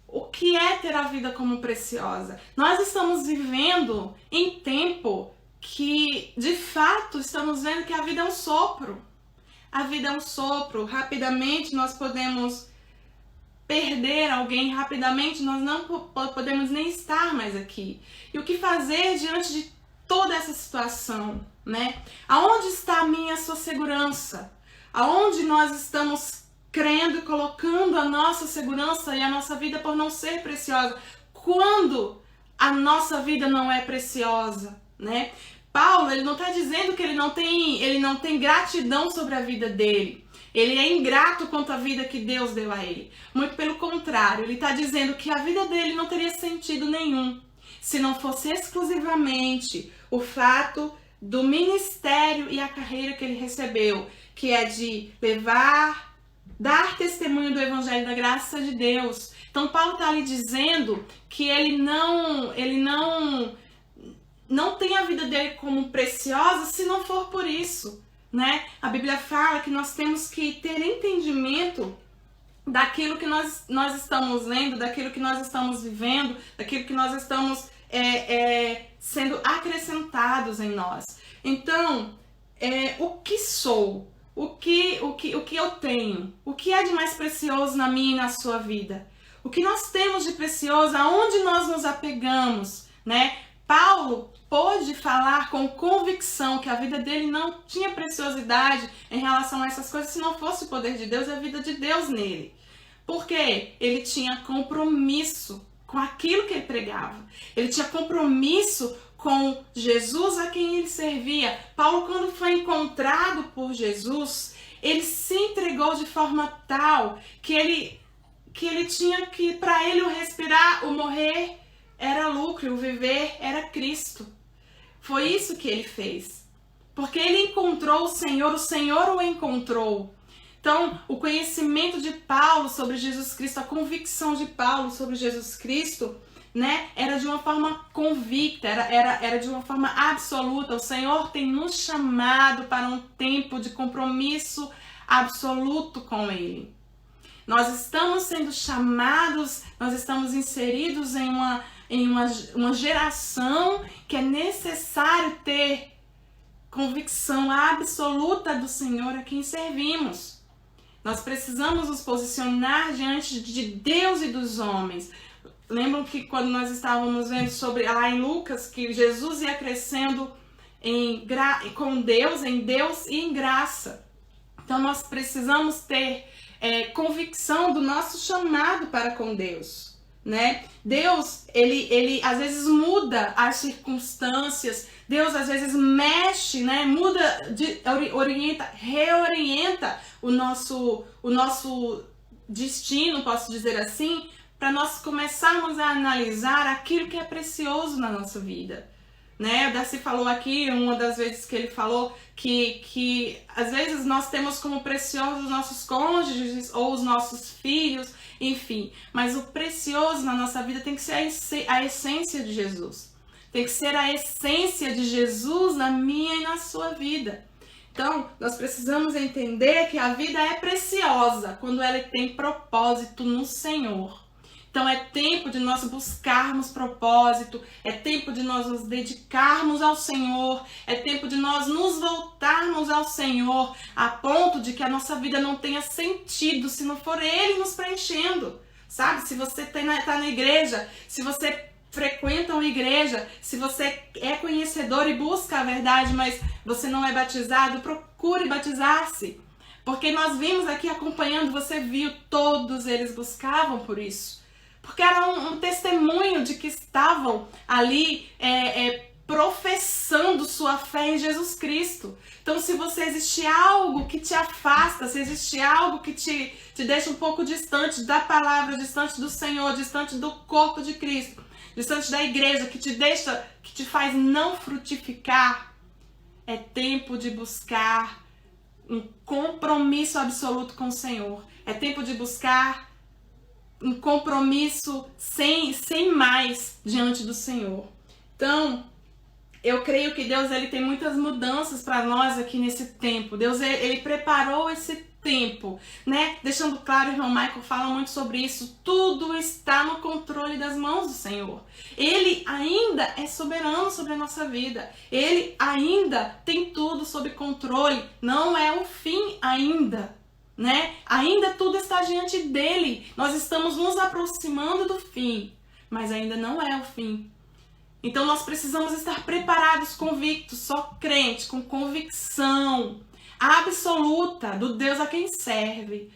o que é ter a vida como preciosa. Nós estamos vivendo em tempo que, de fato, estamos vendo que a vida é um sopro. A vida é um sopro. Rapidamente nós podemos perder alguém, rapidamente nós não podemos nem estar mais aqui. E o que fazer diante de toda essa situação, né? Aonde está a minha sua segurança? Aonde nós estamos crendo e colocando a nossa segurança e a nossa vida por não ser preciosa? Quando a nossa vida não é preciosa, né? Paulo, ele não está dizendo que ele não tem gratidão sobre a vida dele. Ele é ingrato quanto à vida que Deus deu a ele. Muito pelo contrário, ele está dizendo que a vida dele não teria sentido nenhum se não fosse exclusivamente o fato do ministério e a carreira que ele recebeu, que é de dar testemunho do Evangelho da graça de Deus. Então Paulo está ali dizendo que ele não tem a vida dele como preciosa se não for por isso, né? A Bíblia fala que nós temos que ter entendimento daquilo que nós estamos lendo, daquilo que nós estamos vivendo, daquilo que nós estamos sendo acrescentados em nós. Então, o que sou? O que eu tenho? O que é de mais precioso na minha e na sua vida? O que nós temos de precioso? Aonde nós nos apegamos, né? Paulo pôde falar com convicção que a vida dele não tinha preciosidade em relação a essas coisas se não fosse o poder de Deus e a vida de Deus nele. Porque ele tinha compromisso com aquilo que ele pregava. Ele tinha compromisso com Jesus a quem ele servia. Paulo, quando foi encontrado por Jesus, ele se entregou de forma tal que ele tinha que, para ele, o respirar, o morrer era lucro, o viver era Cristo. Foi isso que ele fez. Porque ele encontrou o Senhor o encontrou. Então, o conhecimento de Paulo sobre Jesus Cristo, a convicção de Paulo sobre Jesus Cristo, né, era de uma forma convicta, era de uma forma absoluta. O Senhor tem nos chamado para um tempo de compromisso absoluto com Ele. Nós estamos sendo chamados, nós estamos inseridos em uma geração que é necessário ter convicção absoluta do Senhor a quem servimos. Nós precisamos nos posicionar diante de Deus e dos homens. Lembram que quando nós estávamos vendo sobre lá em Lucas, que Jesus ia crescendo com Deus, em Deus e em graça. Então nós precisamos ter convicção do nosso chamado para com Deus, né? Deus, ele às vezes muda as circunstâncias, Deus às vezes mexe, né? Muda, reorienta o nosso destino, posso dizer assim, para nós começarmos a analisar aquilo que é precioso na nossa vida, né? O Darcy falou aqui, uma das vezes que ele falou que às vezes nós temos como preciosos os nossos cônjuges ou os nossos filhos, enfim, mas o precioso na nossa vida tem que ser a essência de Jesus. Tem que ser a essência de Jesus na minha e na sua vida. Então, nós precisamos entender que a vida é preciosa quando ela tem propósito no Senhor. Então, é tempo de nós buscarmos propósito, é tempo de nós nos dedicarmos ao Senhor, é tempo de nós nos voltarmos ao Senhor, a ponto de que a nossa vida não tenha sentido se não for Ele nos preenchendo, sabe? Se você está na igreja, se você frequenta uma igreja, se você é conhecedor e busca a verdade, mas você não é batizado, procure batizar-se. Porque nós vimos aqui acompanhando, você viu, todos eles buscavam por isso. Porque era um testemunho de que estavam ali professando sua fé em Jesus Cristo. Então, se você existe algo que te afasta, se existe algo que te deixa um pouco distante da palavra, distante do Senhor, distante do corpo de Cristo, distante da igreja, que te faz não frutificar, é tempo de buscar um compromisso absoluto com o Senhor. É tempo de buscar um compromisso sem mais diante do Senhor. Então, eu creio que Deus ele tem muitas mudanças para nós aqui nesse tempo. Deus ele preparou esse tempo, né? Deixando claro, o irmão Michael fala muito sobre isso. Tudo está no controle das mãos do Senhor. Ele ainda é soberano sobre a nossa vida. Ele ainda tem tudo sob controle. Não é o fim ainda, né? Ainda tudo está diante dele. Nós estamos nos aproximando do fim, mas ainda não é o fim. Então nós precisamos estar preparados, convictos, só crente, com convicção absoluta do Deus a quem serve,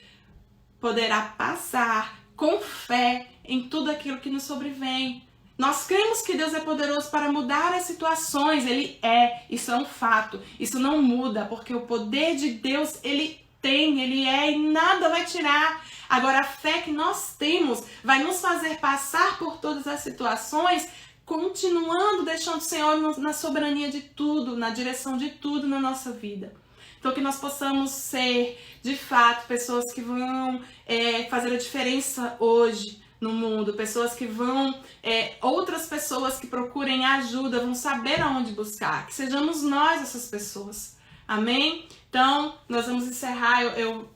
poderá passar com fé em tudo aquilo que nos sobrevém. Nós cremos que Deus é poderoso para mudar as situações, Ele é, isso é um fato, isso não muda, porque o poder de Deus, Ele é e nada vai tirar. Agora a fé que nós temos vai nos fazer passar por todas as situações, continuando deixando o Senhor na soberania de tudo, na direção de tudo na nossa vida. Então que nós possamos ser, de fato, pessoas que vão fazer a diferença hoje no mundo, pessoas que vão, outras pessoas que procurem ajuda, vão saber aonde buscar, que sejamos nós essas pessoas. Amém? Então, nós vamos encerrar, eu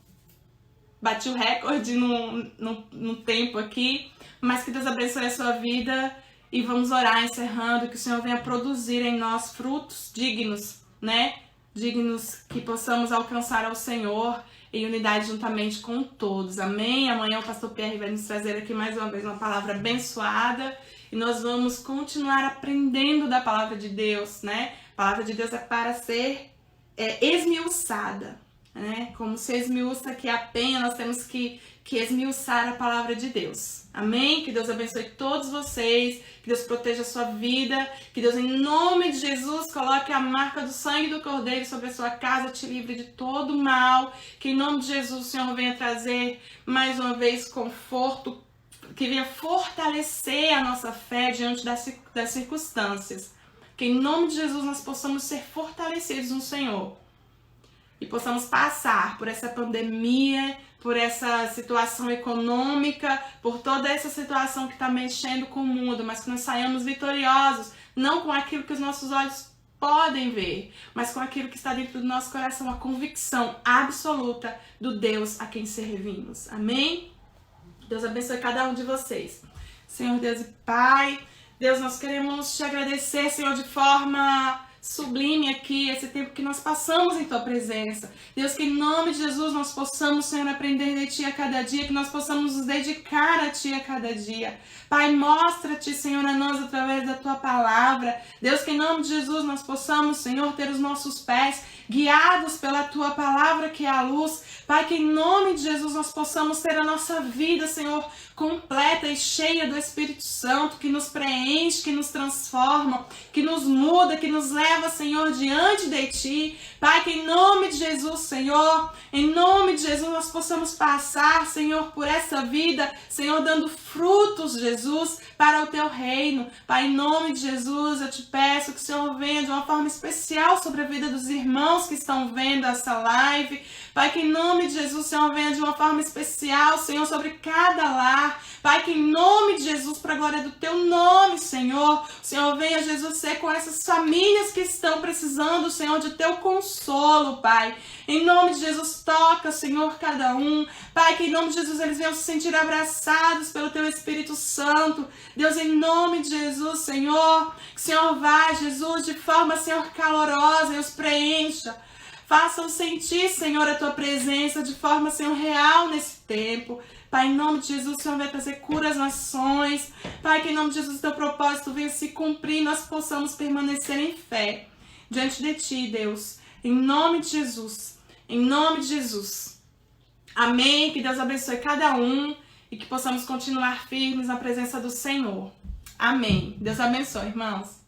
bati o recorde no tempo aqui, mas que Deus abençoe a sua vida. E vamos orar encerrando, que o Senhor venha produzir em nós frutos dignos, né? Dignos que possamos alcançar ao Senhor em unidade juntamente com todos. Amém? Amanhã o pastor Pierre vai nos trazer aqui mais uma vez uma palavra abençoada. E nós vamos continuar aprendendo da palavra de Deus, né? A palavra de Deus é para ser esmiuçada, né? Como se esmiuça aqui a penha, nós temos que esmiuçar a palavra de Deus. Amém? Que Deus abençoe todos vocês, que Deus proteja a sua vida, que Deus, em nome de Jesus, coloque a marca do sangue do Cordeiro sobre a sua casa, te livre de todo mal, que em nome de Jesus o Senhor venha trazer mais uma vez conforto, que venha fortalecer a nossa fé diante das circunstâncias, que em nome de Jesus nós possamos ser fortalecidos no Senhor e possamos passar por essa pandemia, por essa situação econômica, por toda essa situação que está mexendo com o mundo, mas que nós saiamos vitoriosos, não com aquilo que os nossos olhos podem ver, mas com aquilo que está dentro do nosso coração, a convicção absoluta do Deus a quem servimos. Amém? Deus abençoe cada um de vocês. Senhor Deus e Pai, Deus, nós queremos te agradecer, Senhor, de forma sublime aqui, esse tempo que nós passamos em Tua presença. Deus, que em nome de Jesus nós possamos, Senhor, aprender de Ti a cada dia, que nós possamos nos dedicar a Ti a cada dia. Pai, mostra-te, Senhor, a nós através da Tua palavra. Deus, que em nome de Jesus nós possamos, Senhor, ter os nossos pés guiados pela Tua palavra, que é a luz. Pai, que em nome de Jesus nós possamos ter a nossa vida, Senhor, completa e cheia do Espírito Santo, que nos preenche, que nos transforma, que nos muda, que nos leva, Senhor, diante de Ti. Pai, que em nome de Jesus, Senhor, em nome de Jesus nós possamos passar, Senhor, por essa vida, Senhor, dando frutos, Jesus, para o Teu reino. Pai, em nome de Jesus, eu te peço que o Senhor venha de uma forma especial sobre a vida dos irmãos que estão vendo essa live. Pai, que em nome de Jesus, o Senhor venha de uma forma especial, Senhor, sobre cada lar. Pai, que em nome de Jesus, para a glória do Teu nome, Senhor, o Senhor venha, Jesus, ser com essas famílias que estão precisando, Senhor, de Teu consolo, Pai. Em nome de Jesus, toca, Senhor, cada um. Pai, que em nome de Jesus eles venham se sentir abraçados pelo Teu Espírito Santo. Deus, em nome de Jesus, Senhor, que o Senhor vá, Jesus, de forma, Senhor, calorosa e os preencha. Façam sentir, Senhor, a Tua presença de forma, Senhor, real nesse tempo. Pai, em nome de Jesus, o Senhor vai trazer cura às nações. Pai, que em nome de Jesus o Teu propósito venha se cumprir e nós possamos permanecer em fé diante de Ti, Deus. Em nome de Jesus. Em nome de Jesus. Amém. Que Deus abençoe cada um e que possamos continuar firmes na presença do Senhor. Amém. Deus abençoe, irmãos.